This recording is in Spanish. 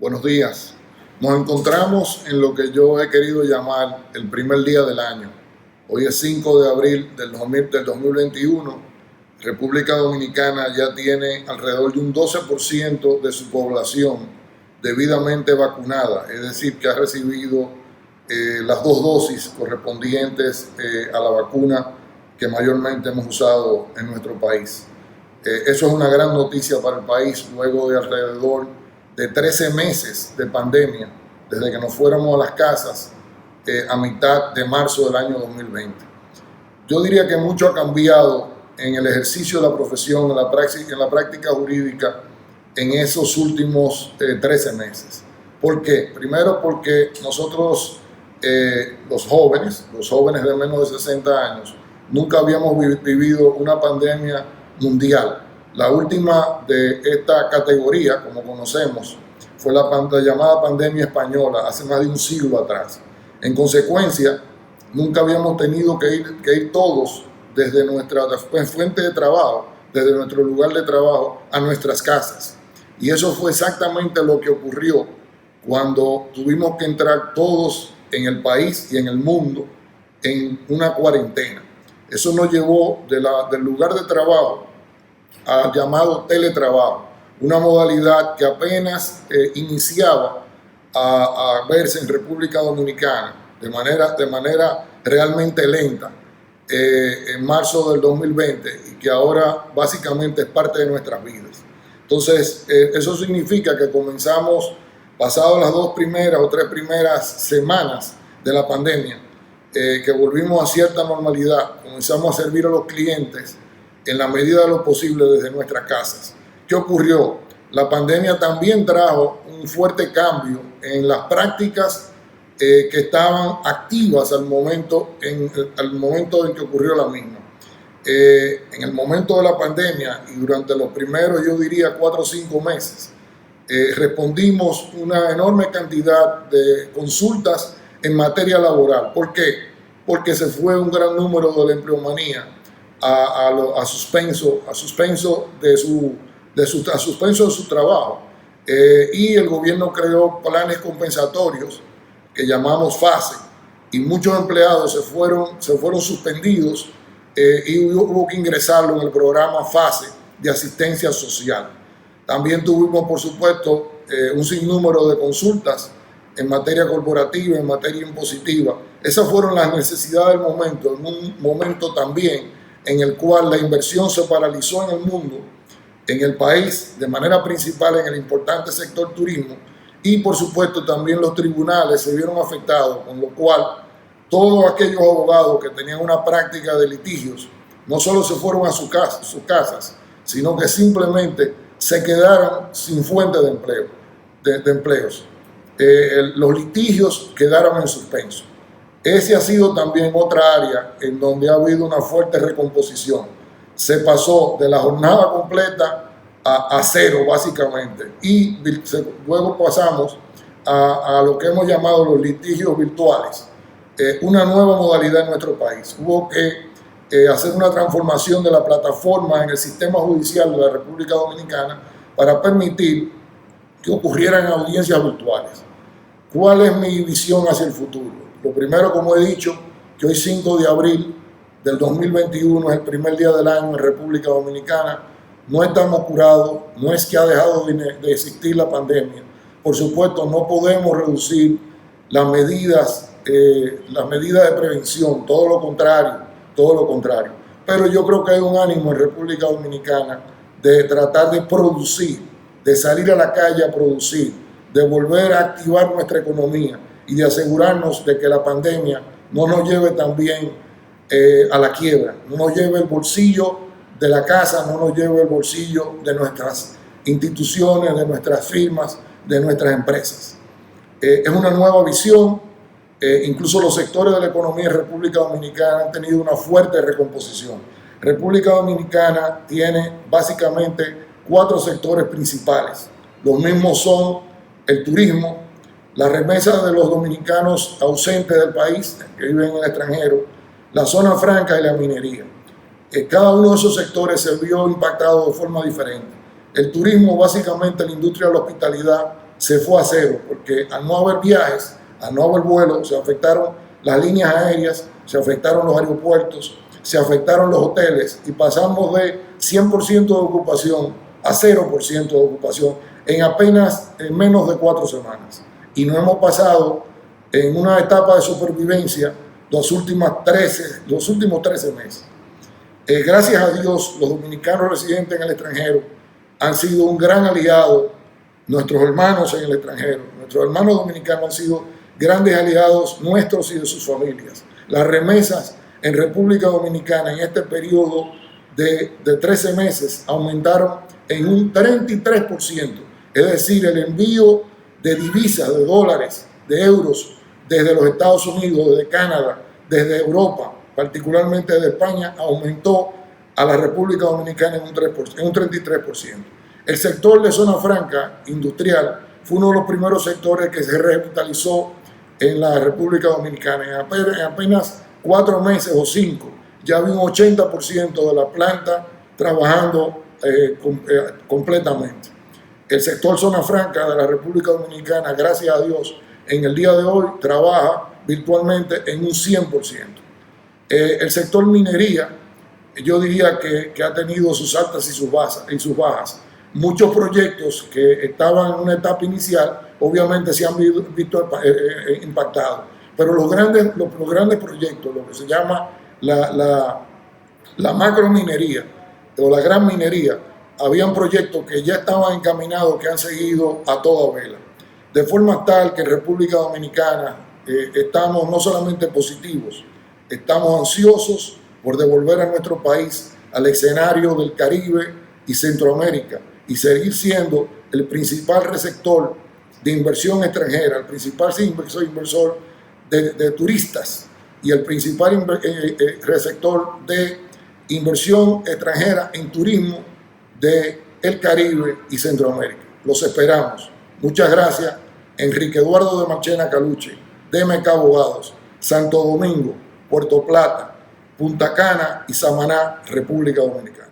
Buenos días. Nos encontramos en lo que yo he querido llamar el primer día del año. Hoy es 5 de abril del 2021. República Dominicana ya tiene alrededor de un 12% de su población debidamente vacunada, es decir, que ha recibido las 2 dosis correspondientes a la vacuna que mayormente hemos usado en nuestro país. Eso es una gran noticia para el país luego de alrededor de 13 meses de pandemia, desde que nos fuéramos a las casas a mitad de marzo del año 2020. Yo diría que mucho ha cambiado en el ejercicio de la profesión, en la práctica jurídica, en esos últimos 13 meses. ¿Por qué? Primero porque nosotros, los jóvenes de menos de 60 años, nunca habíamos vivido una pandemia mundial. La última de esta categoría, como conocemos, fue la llamada pandemia española, hace más de un siglo atrás. En consecuencia, nunca habíamos tenido que ir todos desde nuestra fuente de trabajo, desde nuestro lugar de trabajo, a nuestras casas. Y eso fue exactamente lo que ocurrió cuando tuvimos que entrar todos en el país y en el mundo en una cuarentena. Eso nos llevó del lugar de trabajo al llamado teletrabajo, una modalidad que apenas iniciaba a verse en República Dominicana de manera realmente lenta en marzo del 2020 y que ahora básicamente es parte de nuestras vidas. Entonces, eso significa que comenzamos, pasadas las 2 primeras o 3 primeras semanas de la pandemia, que volvimos a cierta normalidad, comenzamos a servir a los clientes en la medida de lo posible desde nuestras casas. ¿Qué ocurrió? La pandemia también trajo un fuerte cambio en las prácticas que estaban activas al momento en que ocurrió la misma. En el momento de la pandemia y durante los primeros, yo diría 4 o 5 meses, respondimos una enorme cantidad de consultas en materia laboral. ¿Por qué? Porque se fue un gran número de la empleomanía a suspenso de su trabajo. Y el gobierno creó planes compensatorios que llamamos FASE, y muchos empleados se fueron suspendidos y hubo que ingresarlo en el programa FASE de asistencia social. También tuvimos, por supuesto, un sinnúmero de consultas en materia corporativa, en materia impositiva. Esas fueron las necesidades del momento, en un momento también en el cual la inversión se paralizó en el mundo, en el país, de manera principal en el importante sector turismo, y por supuesto también los tribunales se vieron afectados, con lo cual todos aquellos abogados que tenían una práctica de litigios no solo se fueron a sus casas, sino que simplemente se quedaron sin fuente de empleos. Los litigios quedaron en suspenso. Ese ha sido también otra área en donde ha habido una fuerte recomposición. Se pasó de la jornada completa a 0 básicamente, y luego pasamos a lo que hemos llamado los litigios virtuales, una nueva modalidad en nuestro país. Hubo que hacer una transformación de la plataforma en el sistema judicial de la República Dominicana para permitir que ocurrieran audiencias virtuales. ¿Cuál es mi visión hacia el futuro? Lo primero, como he dicho, que hoy 5 de abril del 2021 es el primer día del año en República Dominicana. No estamos curados, no es que ha dejado de existir la pandemia. Por supuesto, no podemos reducir las medidas de prevención, todo lo contrario. Pero yo creo que hay un ánimo en República Dominicana de tratar de producir, de salir a la calle a producir, de volver a activar nuestra economía y de asegurarnos de que la pandemia no nos lleve también a la quiebra, no nos lleve el bolsillo de la casa, no nos lleve el bolsillo de nuestras instituciones, de nuestras firmas, de nuestras empresas. Es una nueva visión. Incluso los sectores de la economía en República Dominicana han tenido una fuerte recomposición. República Dominicana tiene básicamente 4 sectores principales. Los mismos son el turismo, las remesas de los dominicanos ausentes del país, que viven en el extranjero, la zona franca y la minería. Cada uno de esos sectores se vio impactado de forma diferente. El turismo, básicamente la industria de la hospitalidad, se fue a cero, porque al no haber viajes, al no haber vuelos, se afectaron las líneas aéreas, se afectaron los aeropuertos, se afectaron los hoteles y pasamos de 100% de ocupación a 0% de ocupación en menos de 4 semanas. Y no hemos pasado en una etapa de supervivencia los últimos 13 meses. Gracias a Dios, los dominicanos residentes en el extranjero han sido un gran aliado. Nuestros hermanos en el extranjero, nuestros hermanos dominicanos han sido grandes aliados nuestros y de sus familias. Las remesas en República Dominicana en este periodo de 13 meses aumentaron en un 33%, es decir, el envío de divisas, de dólares, de euros desde los Estados Unidos, desde Canadá, desde Europa, particularmente de España, aumentó a la República Dominicana en un 33%. El sector de zona franca industrial fue uno de los primeros sectores que se revitalizó en la República Dominicana. En apenas 4 meses o 5, ya había un 80% de la planta trabajando completamente. El sector zona franca de la República Dominicana, gracias a Dios, en el día de hoy trabaja virtualmente en un 100%. El sector minería, yo diría que ha tenido sus altas y sus bajas. Muchos proyectos que estaban en una etapa inicial, obviamente se han visto impactados. Pero los grandes proyectos, lo que se llama la macrominería o la gran minería, habían proyectos que ya estaban encaminados, que han seguido a toda vela. De forma tal que en República Dominicana estamos no solamente positivos, estamos ansiosos por devolver a nuestro país al escenario del Caribe y Centroamérica y seguir siendo el principal receptor de inversión extranjera, el principal inversor de turistas y el principal receptor de inversión extranjera en turismo del Caribe y Centroamérica. Los esperamos. Muchas gracias. Enrique Eduardo de Marchena Caluche, DMK Abogados, Santo Domingo, Puerto Plata, Punta Cana y Samaná, República Dominicana.